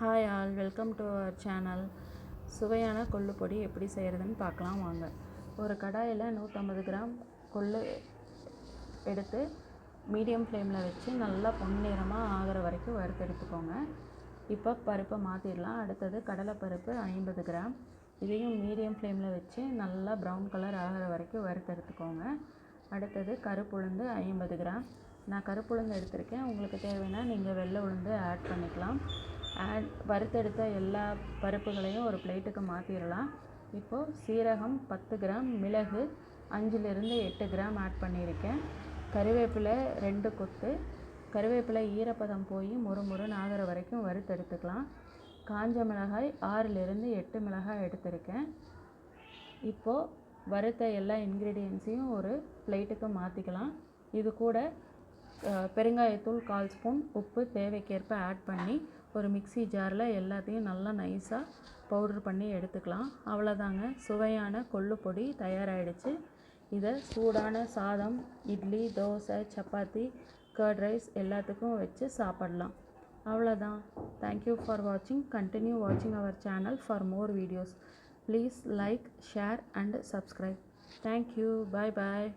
Hi all, welcome to our channel. சுவையான கொள்ளு பொடி எப்படி செய்கிறதுன்னு பார்க்கலாம் வாங்க. ஒரு கடாயில் 150 கிராம் கொள்ளு எடுத்து மீடியம் ஃப்ளேமில் வச்சு நல்லா பொன்னிறமாக ஆகிற வரைக்கும் வறுத்தெடுத்துக்கோங்க. இப்போ பருப்பை மாற்றிடலாம். அடுத்தது கடலைப்பருப்பு 50 கிராம், இதையும் மீடியம் ஃப்ளேமில் வச்சு நல்லா ப்ரௌன் கலர் ஆகிற வரைக்கும் வறுத்தெடுத்துக்கோங்க. அடுத்தது கருப்புளுந்து 50 கிராம். நான் கருப்புளுந்து எடுத்திருக்கேன். உங்களுக்கு தேவைன்னா நீங்கள் வெள்ளை உளுந்து ஆட் பண்ணிக்கலாம். வறுத்தெடுத்த எல்லா பருப்புகளையும் ஒரு பிளேட்டுக்கு மாற்றிடலாம். இப்போது சீரகம் 10 கிராம், மிளகு 5லிருந்து 8 கிராம் ஆட் பண்ணியிருக்கேன். கருவேப்பிலை 2 கொத்து. கருவேப்பிலை ஈரப்பதம் போய் முறுமுறுன்னு ஆகிற வரைக்கும் வறுத்தெடுத்துக்கலாம். காஞ்ச மிளகாய் 6லிருந்து 8 மிளகாய் எடுத்திருக்கேன். இப்போது வறுத்த எல்லா இன்க்ரீடியன்ஸையும் ஒரு பிளேட்டுக்கு மாற்றிக்கலாம். இது கூட பெருங்காயத்தூள் 1/4 ஸ்பூன், உப்பு தேவைக்கேற்ப ஆட் பண்ணி ஒரு மிக்ஸி ஜாரில் எல்லாத்தையும் நல்லா நைஸாக பவுட்ரு பண்ணி எடுத்துக்கலாம். அவ்வளோதாங்க, சுவையான கொள்ளு பொடி தயாராகிடுச்சு. இதை சூடான சாதம், இட்லி, தோசை, சப்பாத்தி, கர்ட் ரைஸ் எல்லாத்துக்கும் வச்சு சாப்பிடலாம். அவ்வளோதான். தேங்க்யூ ஃபார் வாட்சிங். கண்டினியூ வாட்சிங் our channel for more videos. Please like, share and subscribe. Thank you. Bye bye.